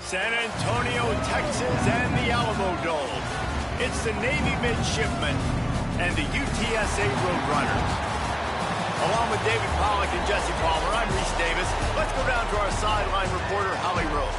San Antonio, Texas, and the Alamo Dome. It's the Navy midshipmen and the UTSA Roadrunners. Along with David Pollack and Jesse Palmer, I'm Reese Davis. Let's go down to our sideline reporter, Holly Rowe.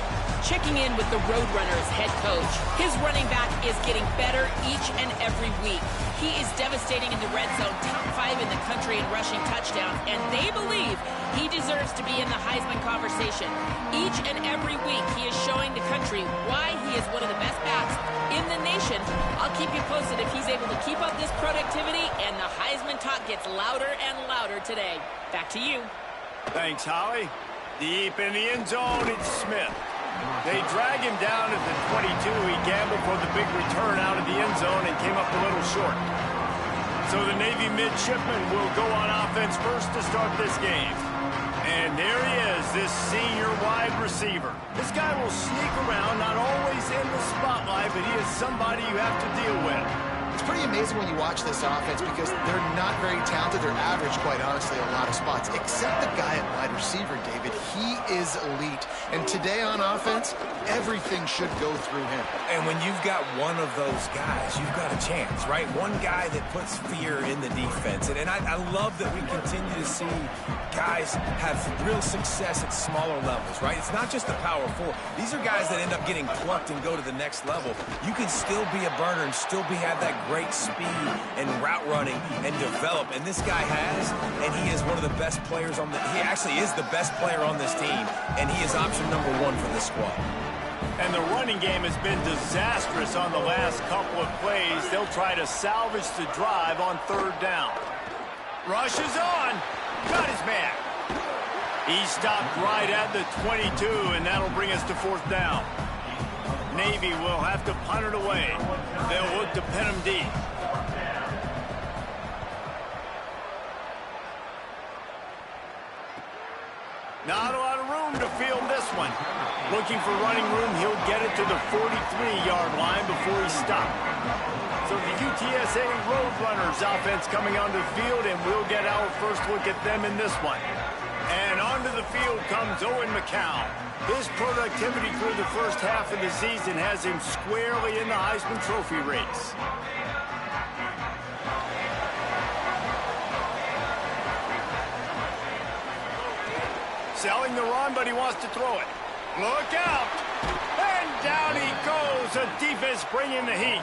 Checking in with the Roadrunners head coach. His running back is getting better each and every week. He is devastating in the red zone, top 5 in the country in rushing touchdowns, and they believe he deserves to be in the Heisman conversation. Each and every week, he is showing the country why he is one of the best backs in the nation. I'll keep you posted if he's able to keep up this productivity, and the Heisman talk gets louder and louder today. Back to you. Thanks, Holly. Deep in the end zone, it's Smith. They drag him down at the 22. He gambled for the big return out of the end zone and came up a little short. So the Navy midshipmen will go on offense first to start this game. And there he is, this senior wide receiver. This guy will sneak around, not always in the spotlight, but he is somebody you have to deal with. It's pretty amazing when you watch this offense because they're not very talented. They're average, quite honestly, in a lot of spots. Except the guy at wide receiver, David. He is elite. And today on offense, everything should go through him. And when you've got one of those guys, you've got a chance, right? One guy that puts fear in the defense. And I love that we continue to see guys have real success at smaller levels, right? It's not just the power 4. These are guys that end up getting plucked and go to the next level. You can still be a burner and still have that great speed and route running and develop. And this guy has, and he is one of the best players on he actually is the best player on this team, and he is option number 1 for this squad. And the running game has been disastrous on the last couple of plays. They'll try to salvage the drive on 3rd down. Rush is on. Got his man. He stopped right at the 22, and that'll bring us to 4th down. Navy will have to punt it away. They'll look to pin him deep. Not a lot of room to field this one. Looking for running room, he'll get it to the 43-yard line before he stopped. So the UTSA Roadrunners offense coming onto the field, and we'll get our first look at them in this one. And onto the field comes Owen McCown. His productivity through the first half of the season has him squarely in the Heisman Trophy race. Selling the run, but he wants to throw it. Look out! And down he goes. The defense bringing the heat.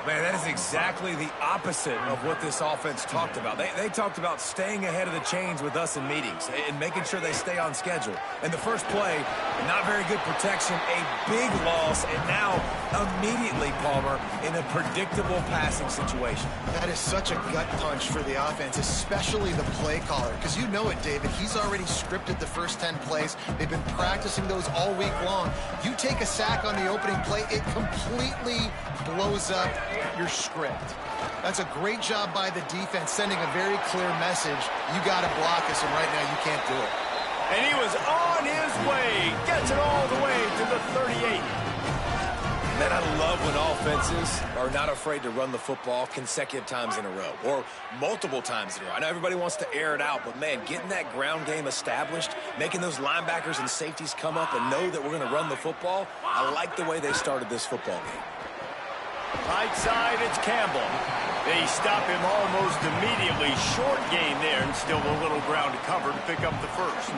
Man, that is exactly the opposite of what this offense talked about. They talked about staying ahead of the chains with us in meetings and making sure they stay on schedule. And the first play, not very good protection, a big loss, and now immediately, Palmer, in a predictable passing situation. That is such a gut punch for the offense, especially the play caller. Because you know it, David. He's already scripted the first 10 plays. They've been practicing those all week long. You take a sack on the opening play, it completely blows up your script. That's a great job by the defense, sending a very clear message. You got to block us, and right now you can't do it. And he was on his way. Gets it all the way to the 38. Man, I love when offenses are not afraid to run the football consecutive times in a row or multiple times in a row. I know everybody wants to air it out, but, man, getting that ground game established, making those linebackers and safeties come up and know that we're going to run the football, I like the way they started this football game. Right side, it's Campbell. They stop him almost immediately. Short gain there, and still a little ground to cover to pick up the first.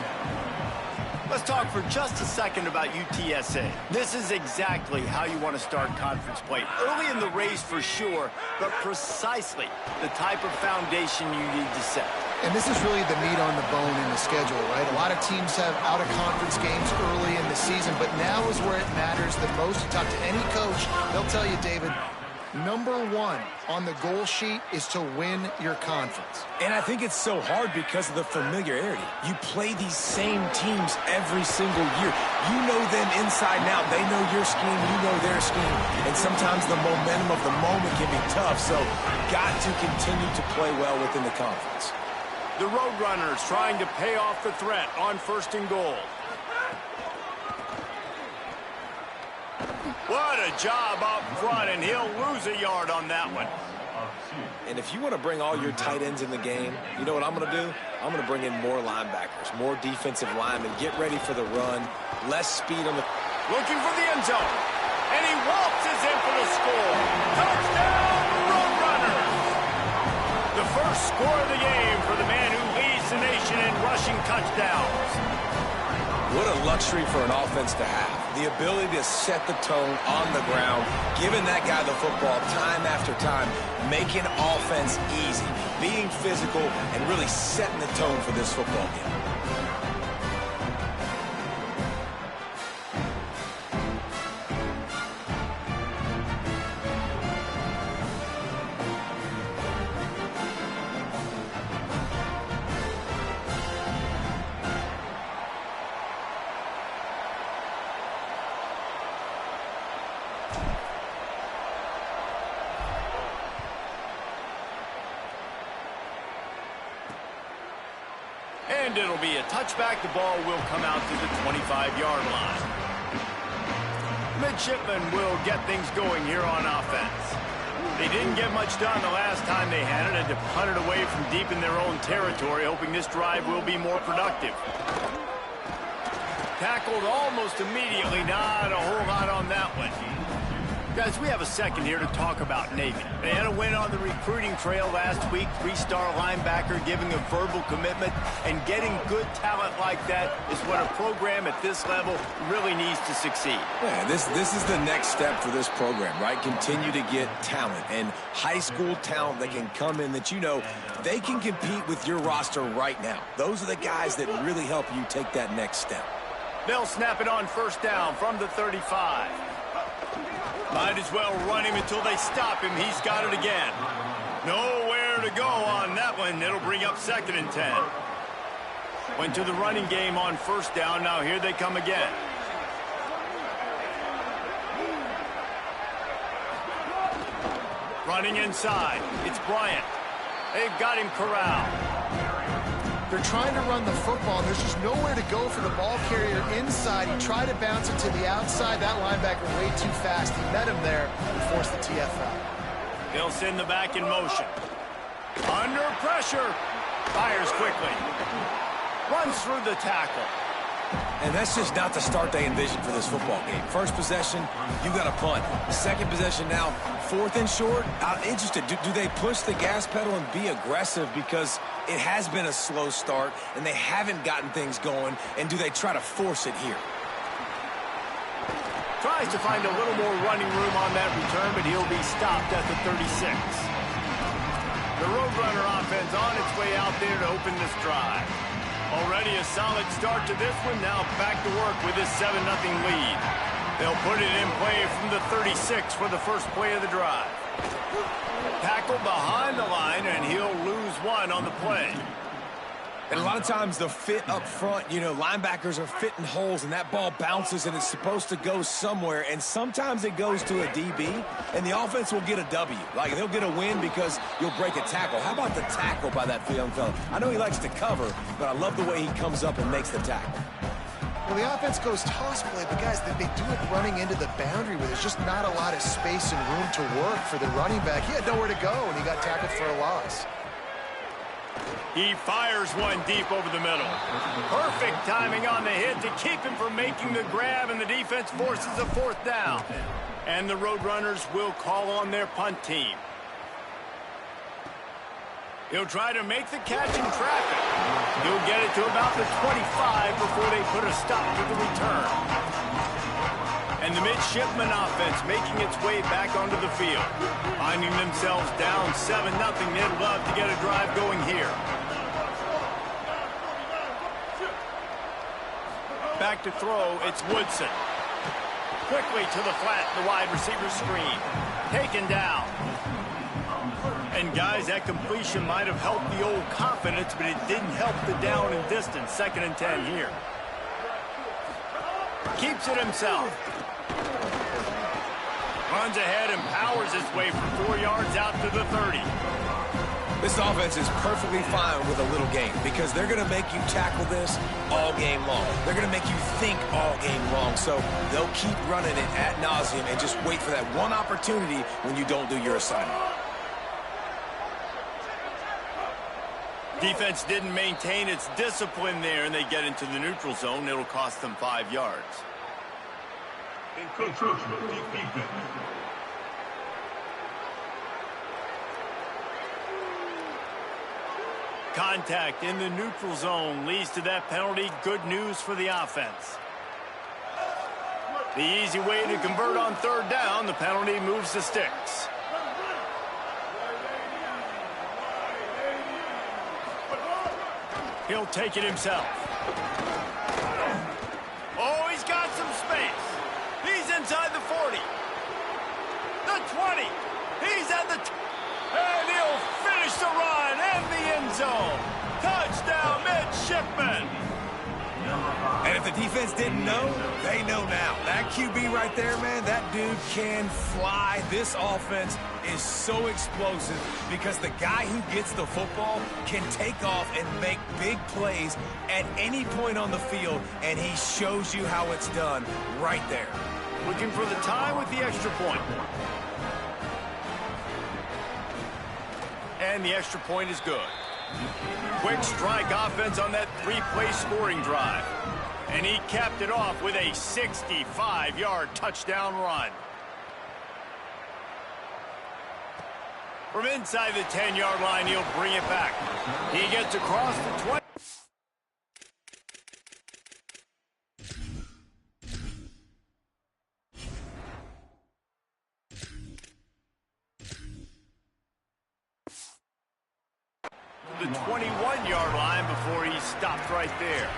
Let's talk for just a second about UTSA. This is exactly how you want to start conference play. Early in the race for sure, but precisely the type of foundation you need to set. And this is really the meat on the bone in the schedule, right? A lot of teams have out-of-conference games early in the season, but now is where it matters the most. You talk to any coach, they'll tell you, David, number 1 on the goal sheet is to win your conference. And I think it's so hard because of the familiarity. You play these same teams every single year. You know them inside and out. They know your scheme, you know their scheme. And sometimes the momentum of the moment can be tough, so got to continue to play well within the conference. The Roadrunners trying to pay off the threat on 1st and goal. What a job up front, and he'll lose a yard on that one. And if you want to bring all your tight ends in the game, you know what I'm going to do? I'm going to bring in more linebackers, more defensive linemen, get ready for the run, less speed on the... looking for the end zone. And he waltzes in for the score. Touchdown, Roadrunners! The first score of the game for the man who leads the nation in rushing touchdowns. What a luxury for an offense to have. The ability to set the tone on the ground, giving that guy the football time after time, making offense easy, being physical, and really setting the tone for this football game. And it'll be a touchback. The ball will come out to the 25-yard line. Midshipmen will get things going here on offense. They didn't get much done the last time they had it, and to punt it away from deep in their own territory, hoping this drive will be more productive. Tackled almost immediately. Not a whole lot on that one. Guys, we have a second here to talk about Navy. They had a win on the recruiting trail last week. 3-star linebacker giving a verbal commitment, and getting good talent like that is what a program at this level really needs to succeed. Yeah, this is the next step for this program, right? Continue to get talent and high school talent that can come in that you know they can compete with your roster right now. Those are the guys that really help you take that next step. They'll snap it on first down from the 35. Might as well run him until they stop him. He's got it again. Nowhere to go on that one. It'll bring up 2nd and 10. Went to the running game on first down. Now here they come again. Running inside. It's Bryant. They've got him corralled. They're trying to run the football, and there's just nowhere to go for the ball carrier inside. He tried to bounce it to the outside. That linebacker way too fast. He met him there and forced the TFL. They'll send the back in motion. Under pressure. Fires quickly. Runs through the tackle. And that's just not the start they envisioned for this football game. First possession, you got a punt. Second possession now, 4th and short. I'm interested. Do they push the gas pedal and be aggressive because it has been a slow start and they haven't gotten things going? And do they try to force it here? Tries to find a little more running room on that return, but he'll be stopped at the 36. The Roadrunner offense on its way out there to open this drive. Already a solid start to this one. Now back to work with this 7-0 lead. They'll put it in play from the 36 for the first play of the drive. Tackle behind the line, and he'll lose one on the play. And a lot of times the fit up front, you know, linebackers are fitting holes, and that ball bounces, and it's supposed to go somewhere. And sometimes it goes to a DB, and the offense will get a W. Like, they'll get a win because you'll break a tackle. How about the tackle by that young fella? I know he likes to cover, but I love the way he comes up and makes the tackle. Well, the offense goes toss play, but guys, they do it running into the boundary where there's just not a lot of space and room to work for the running back. He had nowhere to go, and he got tackled for a loss. He fires one deep over the middle. Perfect timing on the hit to keep him from making the grab, and the defense forces a 4th down. And the Roadrunners will call on their punt team. He'll try to make the catch in traffic. He'll get it to about the 25 before they put a stop to the return. And the midshipman offense making its way back onto the field. Finding themselves down 7-0, they'd love to get a drive going here. Back to throw, it's Woodson. Quickly to the flat, the wide receiver screen. Taken down. And guys, that completion might have helped the old confidence, but it didn't help the down and distance. 2nd and 10 here. Keeps it himself. Runs ahead and powers his way for 4 yards out to the 30. This offense is perfectly fine with a little game because they're going to make you tackle this all game long. They're going to make you think all game long. So they'll keep running it ad nauseum and just wait for that one opportunity when you don't do your assignment. Defense didn't maintain its discipline there, and they get into the neutral zone. It'll cost them 5 yards. Encroachment defense. Contact in the neutral zone leads to that penalty. Good news for the offense. The easy way to convert on third down, the penalty moves the sticks. He'll take it himself. Oh, he's got some space. He's inside the 40. The 20. He's at the... And he'll finish the run and the end zone. Touchdown, midshipman. And if the defense didn't know, they know now. That QB right there, man, that dude can fly. This offense is so explosive because the guy who gets the football can take off and make big plays at any point on the field, and he shows you how it's done right there. Looking for the tie with the extra point. And the extra point is good. Quick strike offense on that three-play scoring drive. And he capped it off with a 65-yard touchdown run. From inside the 10-yard line, he'll bring it back. He gets across the 20. The 21-yard line before he stopped right there.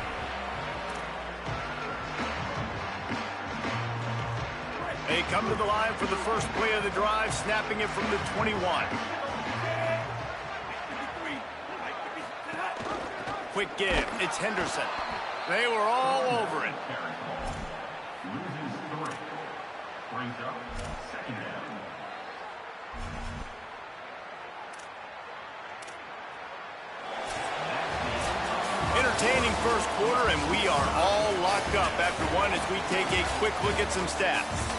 They come to the line for the first play of the drive, snapping it from the 21. Quick give. It's Henderson. They were all over it. Entertaining first quarter, and we are all locked up after one as we take a quick look at some stats.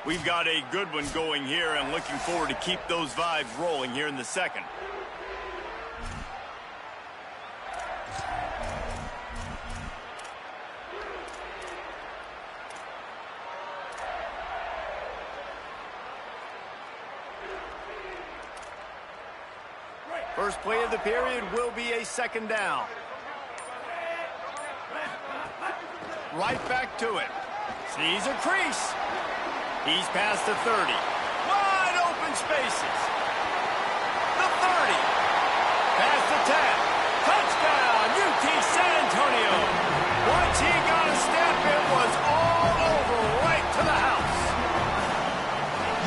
We've got a good one going here, and looking forward to keep those vibes rolling here in the second. First play of the period will be a second down. Right back to it. Sees a crease. He's past the 30. Wide open spaces. The 30. Past the 10. Touchdown, UT San Antonio. Once he got a step, it was all over right to the house.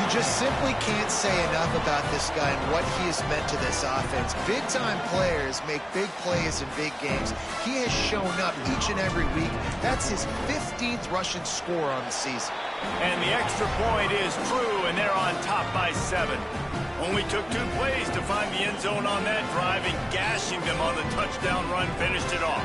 You just simply can't say enough about this guy and what he has meant to this offense. Big-time players make big plays in big games. He has shown up each and every week. That's his 15th rushing score on the season. And the extra point is true, and they're on top by 7. Only took 2 plays to find the end zone on that drive, and gashing them on the touchdown run finished it off.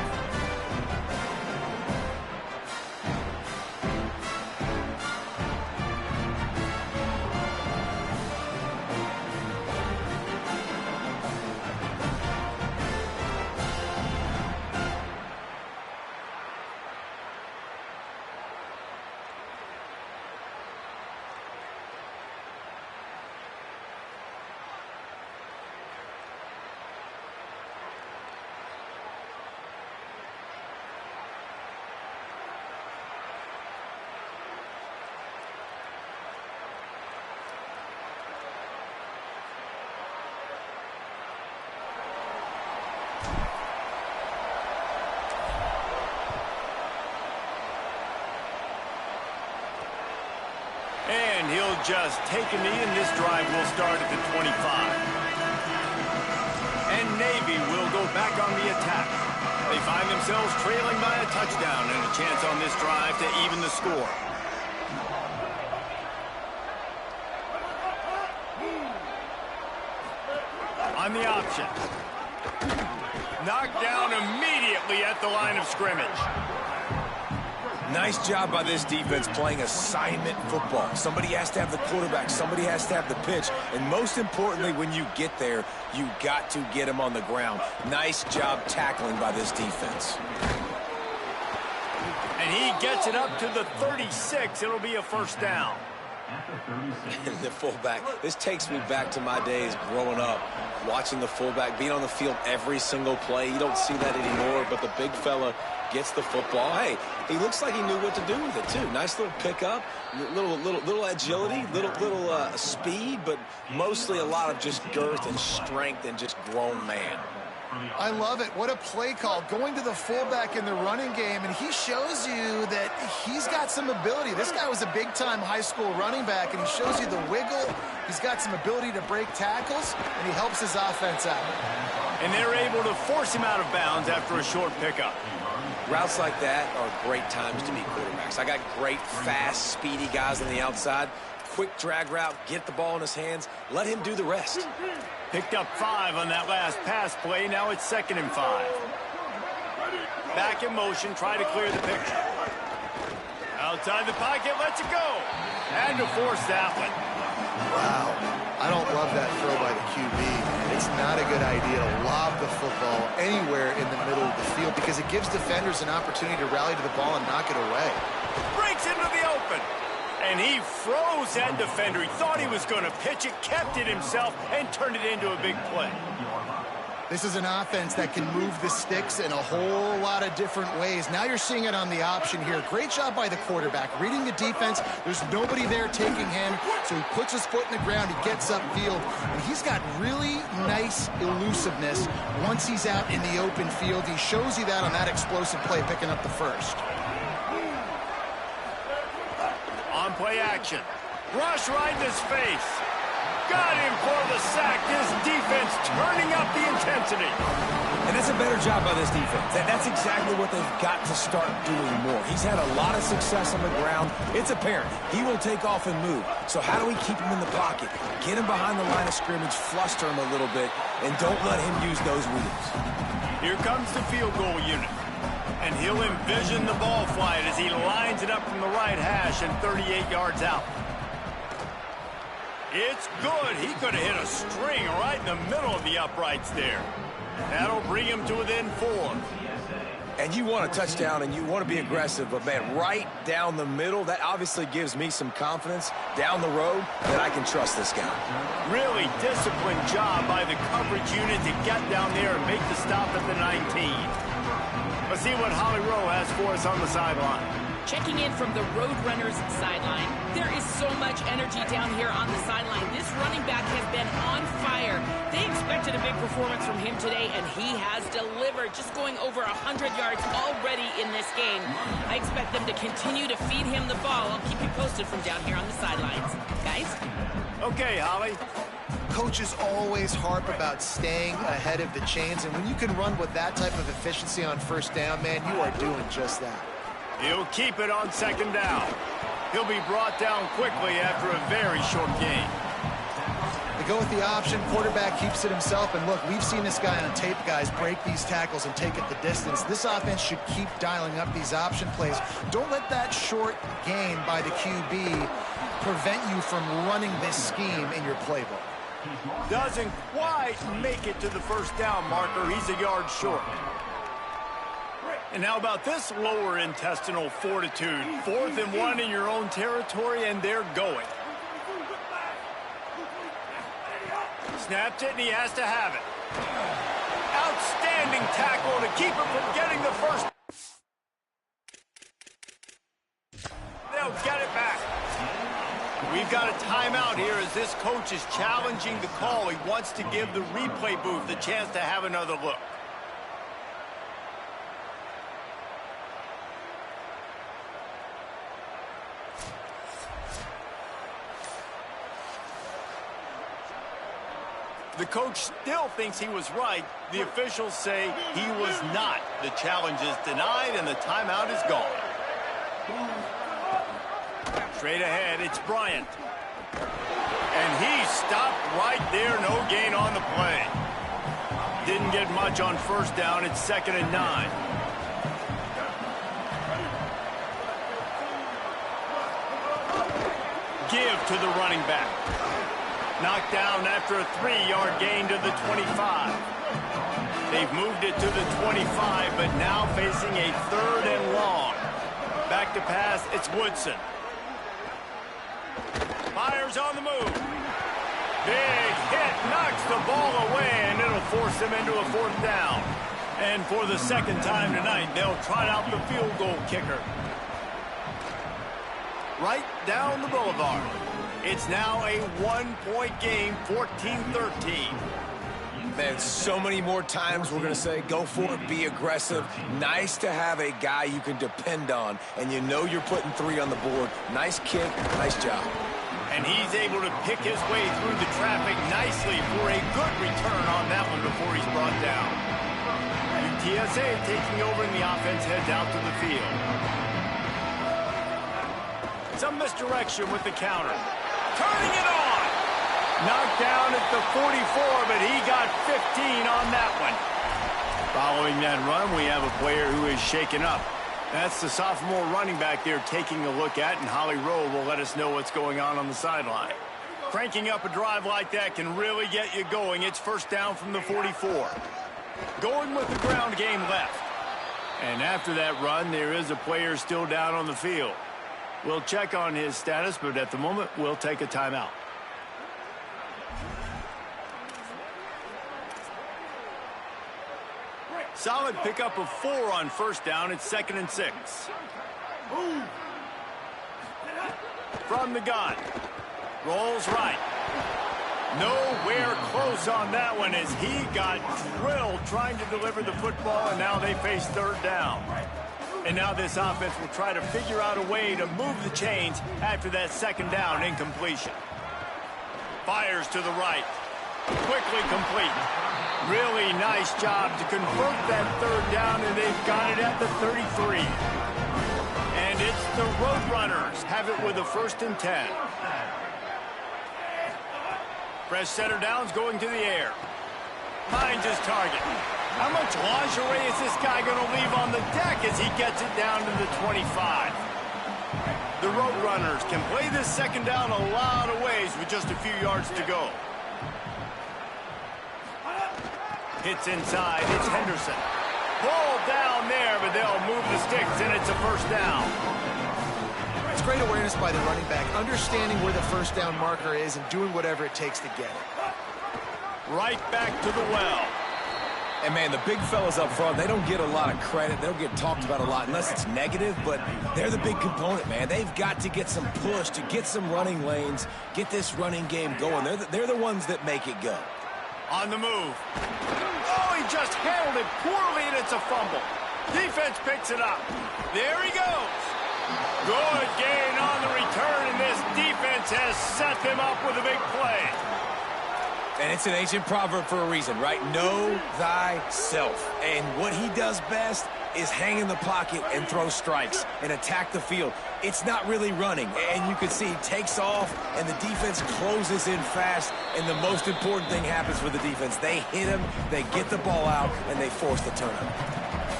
And he'll just take a knee, and this drive will start at the 25. And Navy will go back on the attack. They find themselves trailing by a touchdown and a chance on this drive to even the score. On the option. Knocked down immediately at the line of scrimmage. Nice job by this defense playing assignment football. Somebody has to have the quarterback, somebody has to have the pitch, and most importantly, when you get there, you got to get him on the ground. Nice job tackling by this defense. And he gets it up to the 36. It'll be a first down. The fullback, this takes me back to my days growing up, watching the fullback being on the field every single play. You don't see that anymore, but the big fella gets the football. Hey, he looks like he knew what to do with it too. Nice little pickup, little agility, little speed, but mostly a lot of just girth and strength and just grown man. I love it. What a play call. Going to the fullback in the running game, and he shows you that he's got some ability. This guy was a big-time high school running back, and he shows you the wiggle. He's got some ability to break tackles, and he helps his offense out. And they're able to force him out of bounds after a short pickup. Routes like that are great times to be quarterbacks. I got great, fast, speedy guys on the outside. Quick drag route, get the ball in his hands, let him do the rest. Picked up 5 on that last pass play. Now it's 2nd and 5. Back in motion, try to clear the picture. Outside the pocket, lets it go. And to force that one. Wow. I don't love that throw by the QB. It's not a good idea to lob the football anywhere in the middle of the field because it gives defenders an opportunity to rally to the ball and knock it away. Breaks into the open. And he froze that defender. He thought he was going to pitch it, kept it himself, and turned it into a big play. This is an offense that can move the sticks in a whole lot of different ways. Now you're seeing it on the option here. Great job by the quarterback. Reading the defense, there's nobody there taking him, so he puts his foot in the ground, he gets upfield, and he's got really nice elusiveness once he's out in the open field. He shows you that on that explosive play, picking up the first. On play action. Rush right in his face. Got him for the sack. This defense turning up the intensity. And that's a better job by this defense. That's exactly what they've got to start doing more. He's had a lot of success on the ground. It's apparent. He will take off and move. So how do we keep him in the pocket? Get him behind the line of scrimmage, fluster him a little bit, and don't let him use those wheels. Here comes the field goal unit. And he'll envision the ball flight as he lines it up from the right hash and 38 yards out. It's good. He could have hit a string right in the middle of the uprights there. That'll bring him to within 4. And you want a touchdown and you want to be aggressive, but man, right down the middle, that obviously gives me some confidence down the road that I can trust this guy. Really disciplined job by the coverage unit to get down there and make the stop at the 19. Let's see what Holly Rowe has for us on the sideline. Checking in from the Roadrunners sideline. There is so much energy down here on the sideline. This running back has been on fire. They expected a big performance from him today, and he has delivered. Just going over 100 yards already in this game. I expect them to continue to feed him the ball. I'll keep you posted from down here on the sidelines. Guys? Okay, Holly. Coaches always harp about staying ahead of the chains, and when you can run with that type of efficiency on first down, man, you are doing just that. He'll keep it on 2nd down. He'll be brought down quickly after a very short gain. They go with the option. Quarterback keeps it himself. And look, we've seen this guy on tape, guys, break these tackles and take it the distance. This offense should keep dialing up these option plays. Don't let that short gain by the QB prevent you from running this scheme in your playbook. Doesn't quite make it to the first down marker. He's a yard short. And how about this lower intestinal fortitude? 4th and 1 in your own territory, and they're going. Snaps it, and he has to have it. Outstanding tackle to keep him from getting the first. They'll get it back. We've got a timeout here as this coach is challenging the call. He wants to give the replay booth the chance to have another look. The coach still thinks he was right. The officials say he was not. The challenge is denied, and the timeout is gone. Straight ahead, it's Bryant. And he stopped right there. No gain on the play. Didn't get much on first down. It's 2nd and 9. give to the running back. Knocked down after a 3-yard gain to the 25. They've moved it to the 25, but now facing a 3rd and long. Back to pass, it's Woodson. Fires on the move. Big hit, knocks the ball away, and it'll force them into a 4th down. And for the 2nd time tonight, they'll try out the field goal kicker. Right down the boulevard. It's now a 1-point game, 14-13. Man, so many more times we're going to say, go for it, be aggressive. Nice to have a guy you can depend on, and you know you're putting 3 on the board. Nice kick, nice job. And he's able to pick his way through the traffic nicely for a good return on that one before he's brought down. UTSA taking over and the offense heads out to the field. Some misdirection with the counter. Turning it on. Knocked down at the 44, but he got 15 on that one. Following that run, we have a player who is shaken up. That's the sophomore running back there taking a look at, and Holly Rowe will let us know what's going on the sideline. Cranking up a drive like that can really get you going. It's 1st down from the 44. Going with the ground game left. And after that run, there is a player still down on the field. We'll check on his status, but at the moment, we'll take a timeout. Solid pickup of 4 on 1st down. It's 2nd and 6. From the gun. Rolls right. Nowhere close on that one as he got drilled trying to deliver the football, and now they face 3rd down. And now this offense will try to figure out a way to move the chains after that 2nd down incompletion. Fires to the right. Quickly complete. Really nice job to convert that 3rd down, and they've got it at the 33. And it's the Roadrunners have it with a 1st and 10. Fresh center downs going to the air. Finds his target. How much lingerie is this guy going to leave on the deck as he gets it down to the 25? The Roadrunners can play this 2nd down a lot of ways with just a few yards to go. Hits inside, it's Henderson. Pulled down there, but they'll move the sticks, and it's a 1st down. It's great awareness by the running back, understanding where the 1st down marker is and doing whatever it takes to get it. Right back to the well. And, man, the big fellas up front, they don't get a lot of credit. They don't get talked about a lot unless it's negative, but they're the big component, man. They've got to get some push, to get some running lanes, get this running game going. They're the ones that make it go. On the move. Oh, he just handled it poorly, and it's a fumble. Defense picks it up. There he goes. Good gain on the return, and this defense has set them up with a big play. And it's an ancient proverb for a reason, right? Know thyself. And what he does best is hang in the pocket and throw strikes and attack the field. It's not really running. And you can see he takes off, and the defense closes in fast. And the most important thing happens for the defense. They hit him, they get the ball out, and they force the turnover.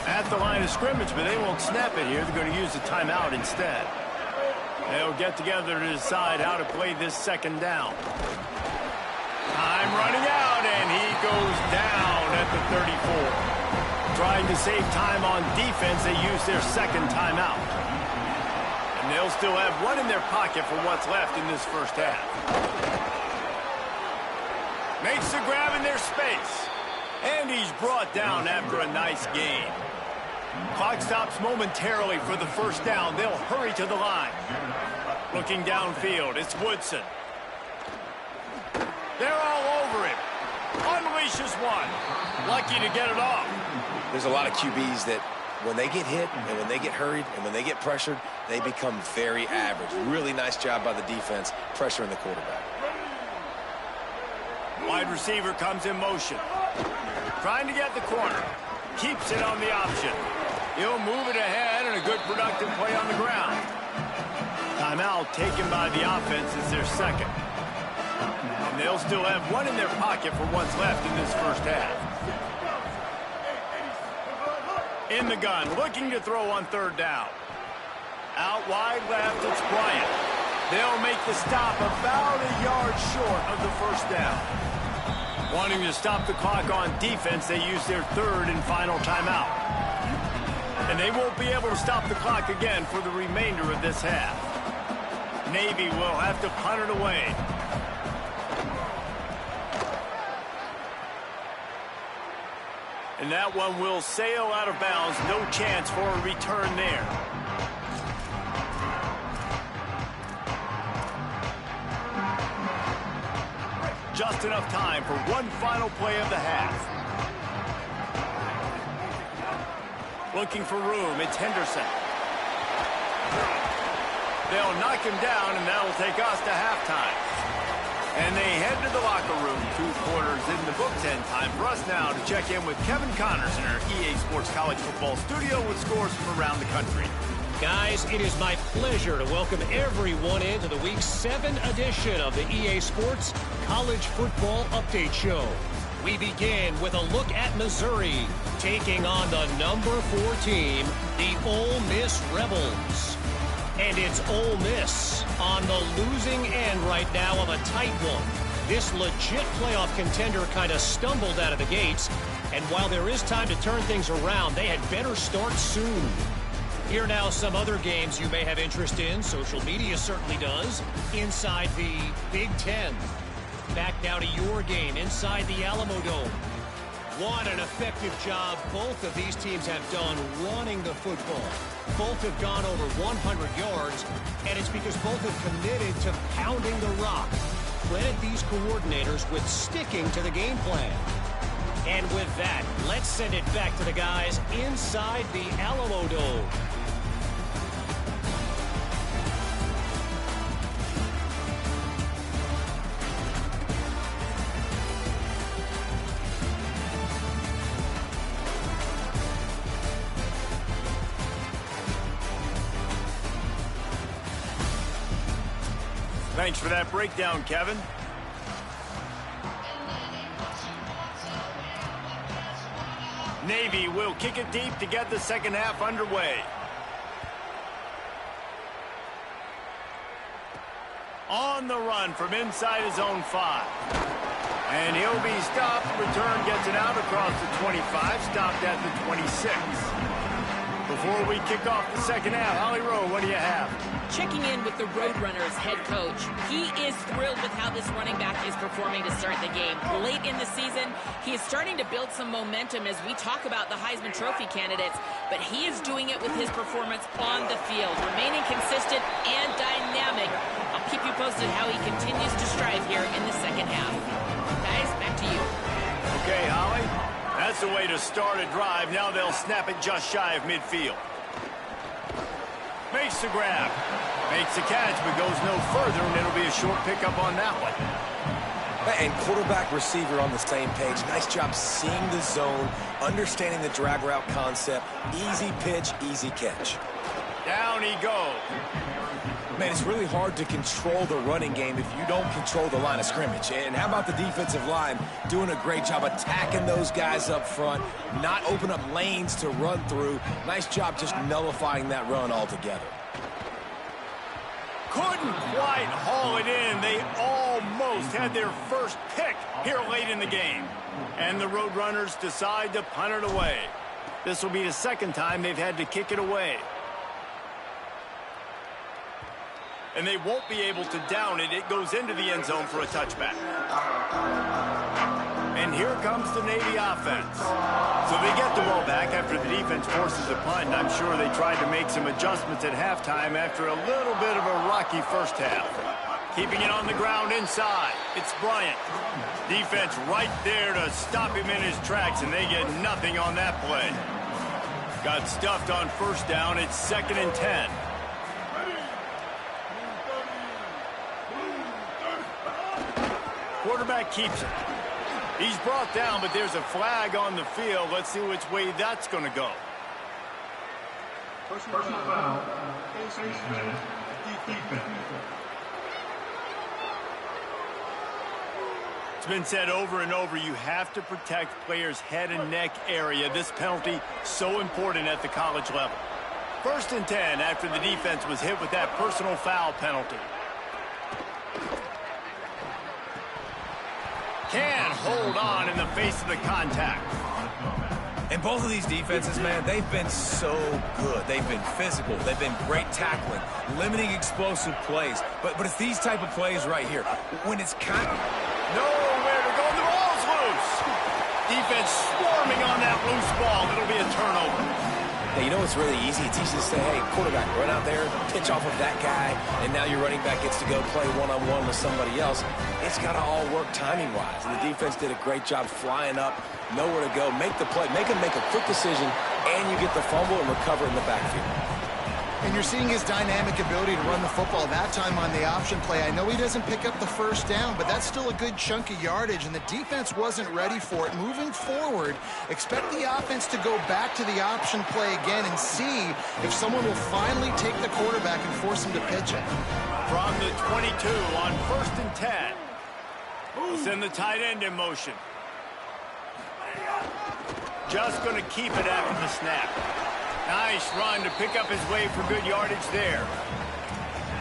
At the line of scrimmage, but they won't snap it here. They're going to use the timeout instead. They'll get together to decide how to play this 2nd down. Time running out, and he goes down at the 34. Trying to save time on defense, they use their 2nd timeout. And they'll still have 1 in their pocket for what's left in this 1st half. Makes the grab in their space. And he's brought down after a nice gain. Clock stops momentarily for the 1st down. They'll hurry to the line. Looking downfield, it's Woodson. They're all over him. Unleashes one. Lucky to get it off. There's a lot of QBs that when they get hit and when they get hurried and when they get pressured, they become very average. Really nice job by the defense pressuring the quarterback. Wide receiver comes in motion. Trying to get the corner. Keeps it on the option. He'll move it ahead, and a good productive play on the ground. Timeout taken by the offense is their 2nd. And they'll still have 1 in their pocket for what's left in this 1st half. In the gun, looking to throw on 3rd down. Out wide left, it's Bryant. They'll make the stop about a yard short of the first down. Wanting to stop the clock on defense, they use their third and final timeout. And they won't be able to stop the clock again for the remainder of this half. Navy will have to punt it away. And that one will sail out of bounds. No chance for a return there. Just enough time for one final play of the half. Looking for room, it's Henderson. They'll knock him down, and that'll take us to halftime. And they head to the locker room. 2 quarters in the books, and time for us now to check in with Kevin Connors in our EA Sports College Football Studio with scores from around the country. Guys, it is my pleasure to welcome everyone into the Week 7 edition of the EA Sports College Football Update Show. We begin with a look at Missouri, taking on the number 4 team, the Ole Miss Rebels. And it's Ole Miss on the losing end right now of a tight one. This legit playoff contender kind of stumbled out of the gates, and while there is time to turn things around, they had better start soon. Here now some other games you may have interest in. Social media certainly does. Inside the Big Ten. Back now to your game inside the Alamo Dome. What an effective job both of these teams have done running the football. Both have gone over 100 yards, and it's because both have committed to pounding the rock. Credit these coordinators with sticking to the game plan. And with that, let's send it back to the guys inside the Alamo Dome. Thanks for that breakdown, Kevin. Navy will kick it deep to get the second half underway. On the run from inside his own 5. And he'll be stopped. Return gets it out across the 25, stopped at the 26. Before we kick off the second half, Holly Rowe, what do you have? Checking in with the Roadrunners head coach. He is thrilled with how this running back is performing to start the game. Late in the season, he is starting to build some momentum as we talk about the Heisman Trophy candidates, but he is doing it with his performance on the field, remaining consistent and dynamic. I'll keep you posted how he continues to strive here in the second half. Guys, back to you. Okay, Holly. That's the way to start a drive. Now they'll snap it just shy of midfield. Makes the grab. Makes the catch, but goes no further, and it'll be a short pickup on that one. And quarterback receiver on the same page. Nice job seeing the zone, understanding the drag route concept. Easy pitch, easy catch. Down he goes. Man, it's really hard to control the running game if you don't control the line of scrimmage. And how about the defensive line doing a great job attacking those guys up front, not open up lanes to run through. Nice job just nullifying that run altogether. Couldn't quite haul it in. They almost had their first pick here late in the game. And the Roadrunners decide to punt it away. This will be the second time they've had to kick it away. And they won't be able to down it. It goes into the end zone for a touchback. And here comes the Navy offense. So they get the ball back after the defense forces a punt. I'm sure they tried to make some adjustments at halftime after a little bit of a rocky first half. Keeping it on the ground inside. It's Bryant. Defense right there to stop him in his tracks, and they get nothing on that play. Got stuffed on first down. It's 2nd and 10. Quarterback keeps it. He's brought down, but there's a flag on the field. Let's see which way that's going to go. Personal foul. Defense. It's been said over and over, you have to protect players' head and neck area. This penalty, so important at the college level. 1st and 10 after the defense was hit with that personal foul penalty. Can't hold on in the face of the contact. And both of these defenses, man, they've been so good. They've been physical. They've been great tackling, limiting explosive plays. But it's these type of plays right here. When it's kind of... Nowhere to go. The ball's loose. Defense swarming on that loose ball. It'll be a turnover. Now, you know what's really easy? It's easy to say, hey, quarterback, run out there, pitch off of that guy, and now your running back gets to go play one-on-one with somebody else. It's got to all work timing-wise, and the defense did a great job flying up, nowhere to go, make the play, make him make a quick decision, and you get the fumble and recover in the backfield. And you're seeing his dynamic ability to run the football, that time on the option play. I know he doesn't pick up the first down, but that's still a good chunk of yardage, and the defense wasn't ready for it. Moving forward, expect the offense to go back to the option play again and see if someone will finally take the quarterback and force him to pitch it. From the 22 on 1st and 10. We'll send the tight end in motion. Just going to keep it after the snap. Nice run to pick up his way for good yardage there.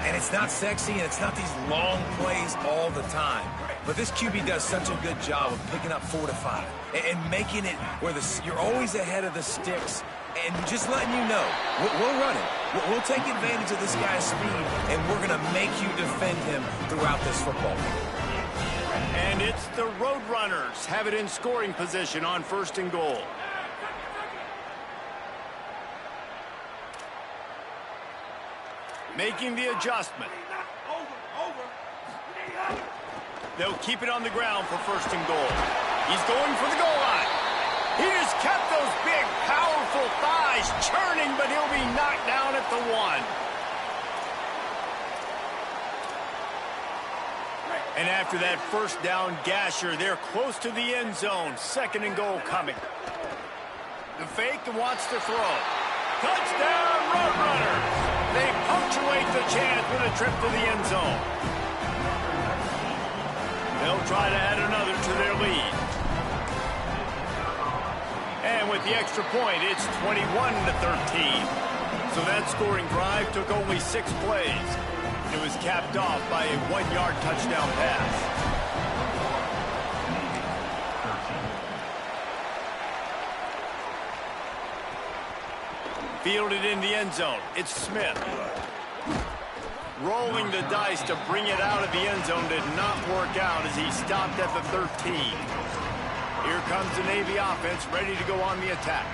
And it's not sexy, and it's not these long plays all the time. But this QB does such a good job of picking up 4 to 5 and making it where you're always ahead of the sticks and just letting you know, we'll run it. We'll take advantage of this guy's speed, and we're going to make you defend him throughout this football game. And it's the Roadrunners have it in scoring position on 1st and goal. Making the adjustment. They'll keep it on the ground for 1st and goal. He's going for the goal line. He just kept those big, powerful thighs churning, but he'll be knocked down at the 1. And after that first down gasher, they're close to the end zone. 2nd and goal coming. The fake wants to throw. Touchdown, Roadrunners! They punctuate the chance with a trip to the end zone. They'll try to add another to their lead. And with the extra point, it's 21 to 13. So that scoring drive took only 6 plays. It was capped off by a 1-yard touchdown pass. Fielded in the end zone. It's Smith. Rolling the dice to bring it out of the end zone did not work out as he stopped at the 13. Here comes the Navy offense ready to go on the attack.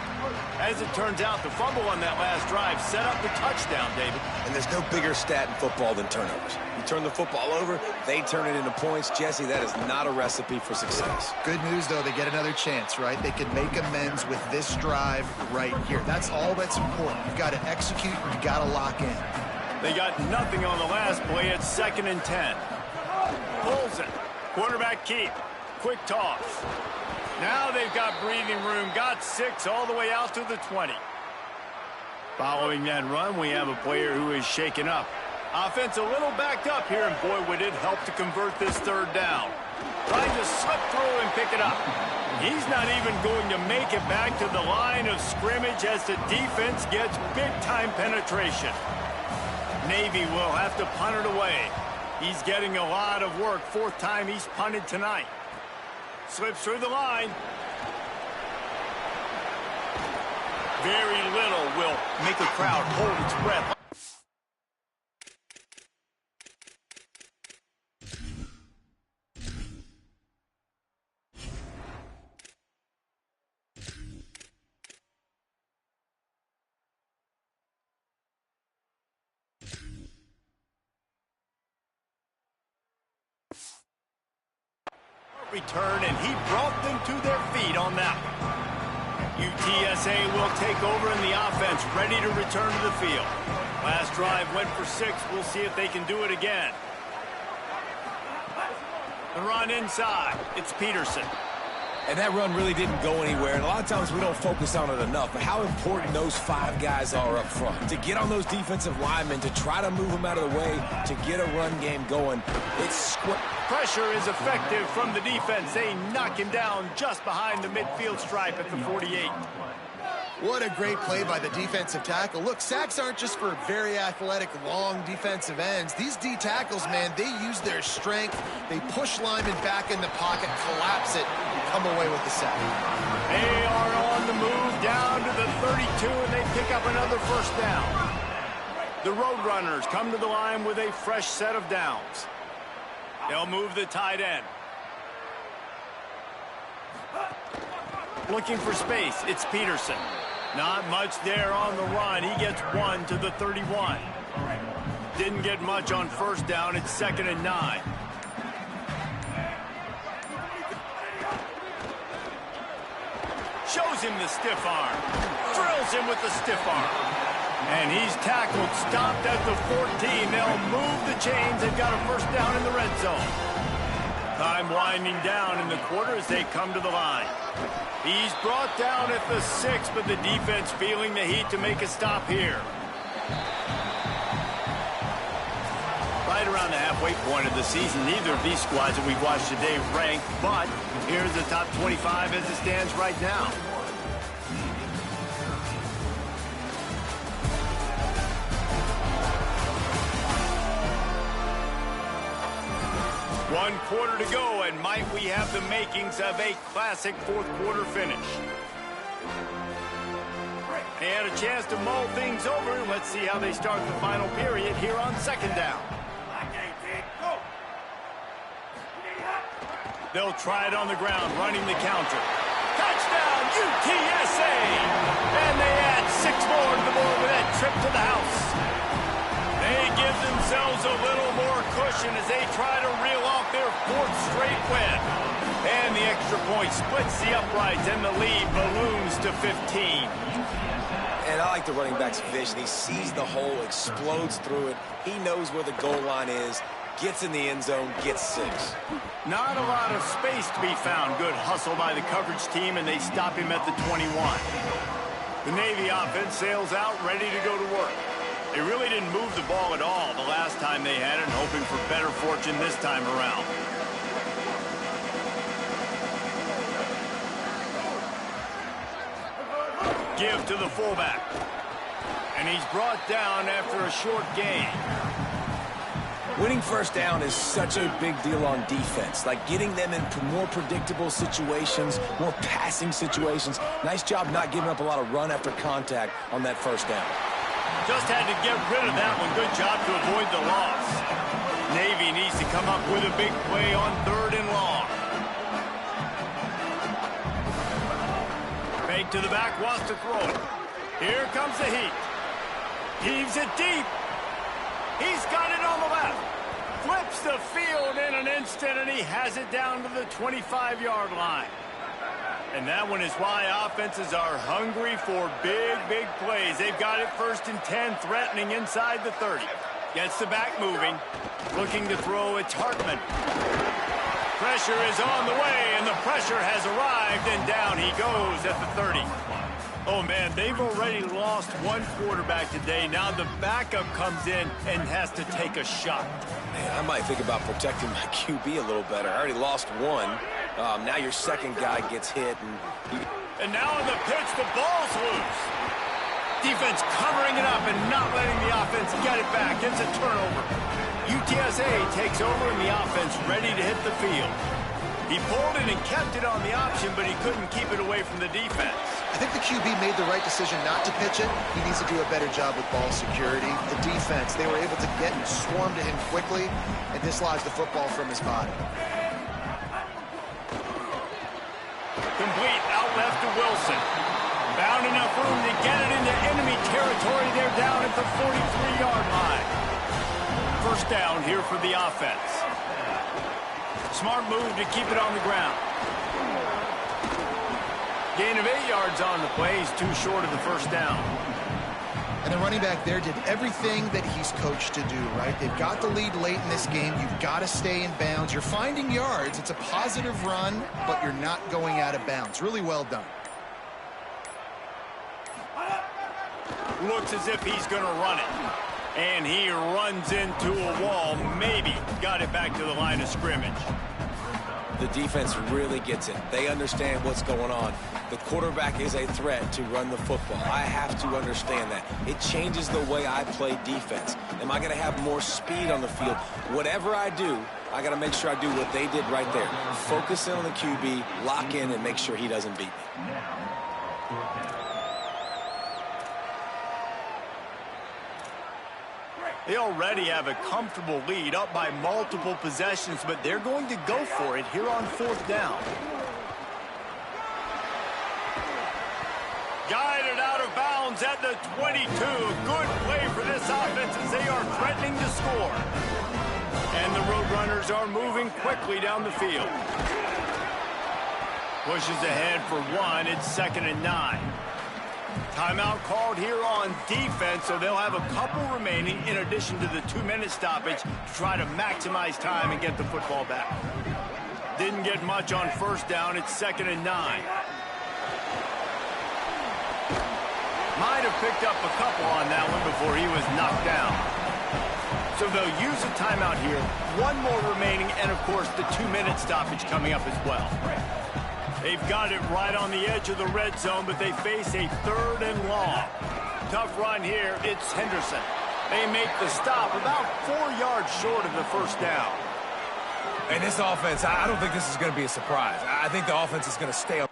As it turns out, the fumble on that last drive set up the touchdown, David. And there's no bigger stat in football than turnovers. You turn the football over, they turn it into points. Jesse, that is not a recipe for success. Good news, though, they get another chance, right? They can make amends with this drive right here. That's all that's important. You've got to execute, you've got to lock in. They got nothing on the last play. It's 2nd and 10. Pulls it. Quarterback keep. Quick toss. Now they've got breathing room. Got 6 all the way out to the 20. Following that run, we have a player who is shaken up. Offense a little backed up here, and boy, would it help to convert this 3rd down. Trying to slip through and pick it up. He's not even going to make it back to the line of scrimmage as the defense gets big-time penetration. Navy will have to punt it away. He's getting a lot of work. 4th time he's punted tonight. Slips through the line. Very little will make a crowd hold its breath. Return, and he brought them to their feet on that one. UTSA will take over in the offense, ready to return to the field. Last drive went for 6. We'll see if they can do it again. The run inside. It's Peterson. And that run really didn't go anywhere. And a lot of times we don't focus on it enough. But how important those 5 guys are up front. To get on those defensive linemen, to try to move them out of the way, to get a run game going. It's pressure is effective from the defense. They knock him down just behind the midfield stripe at the 48. What a great play by the defensive tackle. Look, sacks aren't just for very athletic, long defensive ends. These D tackles, man, they use their strength. They push linemen back in the pocket, collapse it, and come away with the sack. They are on the move down to the 32, and they pick up another first down. The Roadrunners come to the line with a fresh set of downs. They'll move the tight end. Looking for space, it's Peterson. Not much there on the run. He gets one to the 31. Didn't get much on first down. It's 2nd and 9. Shows him the stiff arm. Drills him with the stiff arm. And he's tackled, stopped at the 14. They'll move the chains. They've got a first down in the red zone. Time winding down in the quarter as they come to the line. He's brought down at the 6, but the defense feeling the heat to make a stop here. Right around the halfway point of the season, neither of these squads that we've watched today ranked, but here's the top 25 as it stands right now. One quarter to go, and might we have the makings of a classic fourth-quarter finish. They had a chance to mull things over. Let's see how they start the final period here on 2nd down. They'll try it on the ground, running the counter. Touchdown, UTSA! And they add 6 more to the board with that trip to the house. They give themselves a little more cushion as they try to reel off their 4th straight win. And the extra point splits the uprights, and the lead balloons to 15. And I like the running back's vision. He sees the hole, explodes through it. He knows where the goal line is, gets in the end zone, gets 6. Not a lot of space to be found. Good hustle by the coverage team, and they stop him at the 21. The Navy offense sails out, ready to go to work. They really didn't move the ball at all the last time they had it, hoping for better fortune this time around. Give to the fullback. And he's brought down after a short gain. Winning first down is such a big deal on defense, like getting them in more predictable situations, more passing situations. Nice job not giving up a lot of run after contact on that first down. Just had to get rid of that one. Good job to avoid the loss. Navy needs to come up with a big play on 3rd and long. Fake to the back, wants to throw it. Here comes the heat. Heaves it deep. He's got it on the left. Flips the field in an instant, and he has it down to the 25-yard line. And that one is why offenses are hungry for big, big plays. They've got it 1st and 10, threatening inside the 30. Gets the back moving. Looking to throw, it's Hartman. Pressure is on the way, and the pressure has arrived, and down he goes at the 30. Oh, man, they've already lost one quarterback today. Now the backup comes in and has to take a shot. Man, I might think about protecting my QB a little better. I already lost one. Now your second guy gets hit. And now on the pitch, the ball's loose. Defense covering it up and not letting the offense get it back. It's a turnover. UTSA takes over, and the offense ready to hit the field. He pulled it and kept it on the option, but he couldn't keep it away from the defense. I think the QB made the right decision not to pitch it. He needs to do a better job with ball security. The defense, they were able to get and swarm to him quickly and dislodge the football from his body. Complete out left to Wilson. Found enough room to get it into enemy territory. They're down at the 43-yard line. First down here for the offense. Smart move to keep it on the ground. Gain of 8 yards on the play. He's too short of the first down. And the running back there did everything that he's coached to do, right? They've got the lead late in this game. You've got to stay in bounds. You're finding yards. It's a positive run, but you're not going out of bounds. Really well done. Looks as if he's going to run it. And he runs into a wall. Maybe got it back to the line of scrimmage. the defense really gets it. They understand what's going on. The quarterback is a threat to run the football. I have to understand that. It changes the way I play defense. Am I going to have more speed on the field? Whatever I do, I got to make sure I do what they did right there. Focus in on the QB, lock in, and make sure he doesn't beat me. They already have a comfortable lead, up by multiple possessions, but they're going to go for it here on 4th down. Guided out of bounds at the 22. Good play for this offense as they are threatening to score. And the Roadrunners are moving quickly down the field. Pushes ahead for 1. It's 2nd and 9. Timeout called here on defense, so they'll have a couple remaining in addition to the 2-minute stoppage to try to maximize time and get the football back. Didn't get much on 1st down. It's 2nd and 9. Might have picked up a couple on that one before he was knocked down. So they'll use a timeout here. 1 more remaining, and of course the 2-minute stoppage coming up as well. They've got it right on the edge of the red zone, but they face a 3rd and long. Tough run here. It's Henderson. They make the stop about 4 yards short of the 1st down. And this offense, I don't think this is going to be a surprise. I think the offense is going to stay up.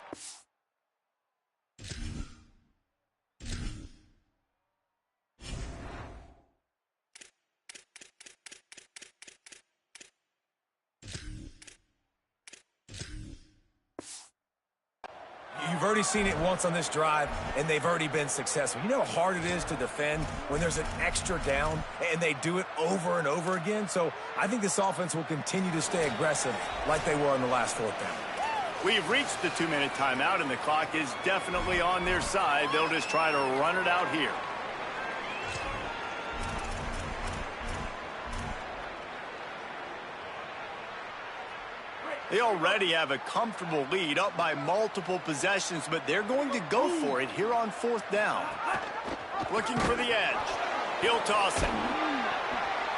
You've already seen it once on this drive, and they've already been successful. You know how hard it is to defend when there's an extra down, and they do it over and over again? So I think this offense will continue to stay aggressive like they were on the last 4th down. We've reached the 2-minute timeout, and the clock is definitely on their side. They'll just try to run it out here. They already have a comfortable lead, up by multiple possessions, but they're going to go for it here on 4th down. Looking for the edge. He'll toss it.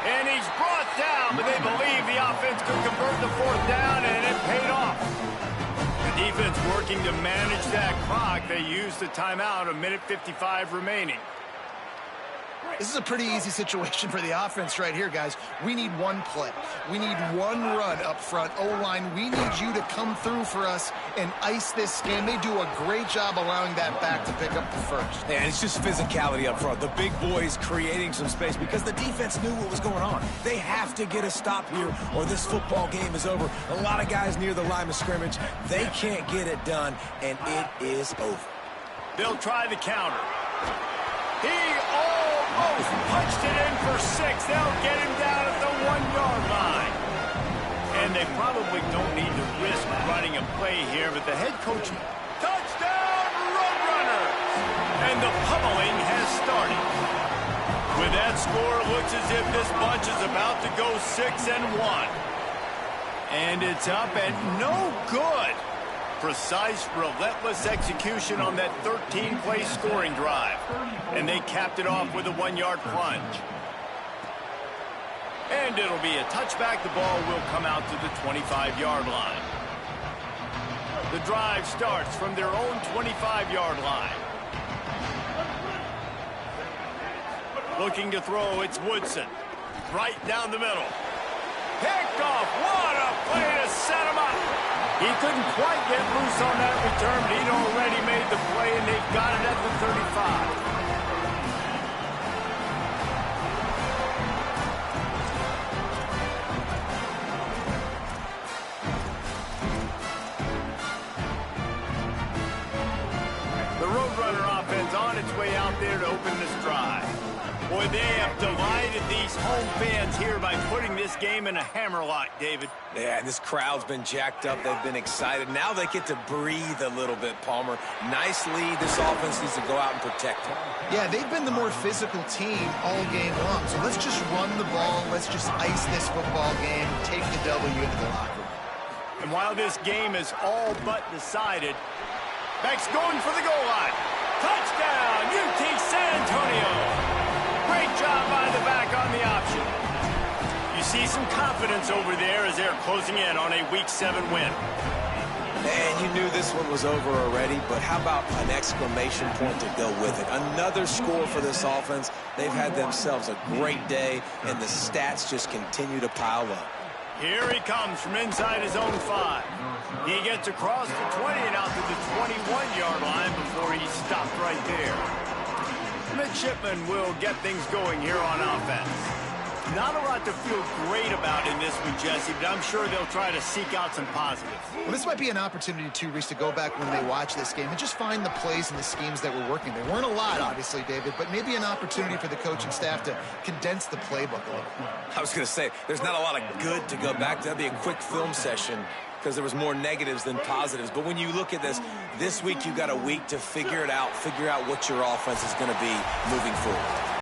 And he's brought down, but they believe the offense could convert the 4th down, and it paid off. The defense working to manage that clock. They used the timeout, 1:55 remaining. This is a pretty easy situation for the offense right here, guys. We need 1 play. We need 1 run up front. O-line, we need you to come through for us and ice this game. They do a great job allowing that back to pick up the 1st. And it's just physicality up front. The big boys creating some space because the defense knew what was going on. They have to get a stop here or this football game is over. A lot of guys near the line of scrimmage, they can't get it done, and it is over. They'll try the counter. He almost punched it in for 6. They'll get him down at the 1-yard line. And they probably don't need to risk running a play here, but the head coach, touchdown, Roadrunners! And the pummeling has started. With that score, it looks as if this bunch is about to go 6-1. And it's up and no good. Precise, relentless execution on that 13-play scoring drive. And they capped it off with a 1-yard plunge. And it'll be a touchback. The ball will come out to the 25-yard line. The drive starts from their own 25-yard line. Looking to throw, it's Woodson. Right down the middle. Picked off. What a play to set him up. He couldn't quite get loose on that return, but he'd already made the play, and they've got it at the 35. The Roadrunner offense on its way out there to open this drive. Boy, they have delighted these home fans here by putting this game in a hammerlock, David. Yeah, and this crowd's been jacked up. They've been excited. Now they get to breathe a little bit, Palmer. Nice lead. This offense needs to go out and protect it. Yeah, they've been the more physical team all game long. So let's just run the ball. Let's just ice this football game, take the W into the locker room. And while this game is all but decided, Beck's going for the goal line. Touchdown, UT San Antonio. Great job by the back on the option. You see some confidence confidence over there as they're closing in on a Week 7 win. And you knew this one was over already, but how about an exclamation point to go with it? Another score for this offense. They've had themselves a great day, and the stats just continue to pile up. Here he comes from inside his own 5. He gets across the 20 and out to the 21-yard line before he stopped right there. Midshipman will get things going here on offense. Not a lot to feel great about in this one, Jesse, but I'm sure they'll try to seek out some positives. Well, this might be an opportunity, too, Reese, to go back when they watch this game and just find the plays and the schemes that were working. There weren't a lot, obviously, David, but maybe an opportunity for the coaching staff to condense the playbook a little. I was going to say, there's not a lot of good to go back to. That'd be a quick film session because there was more negatives than positives. But when you look at this week you've got a week to figure it out, figure out what your offense is going to be moving forward.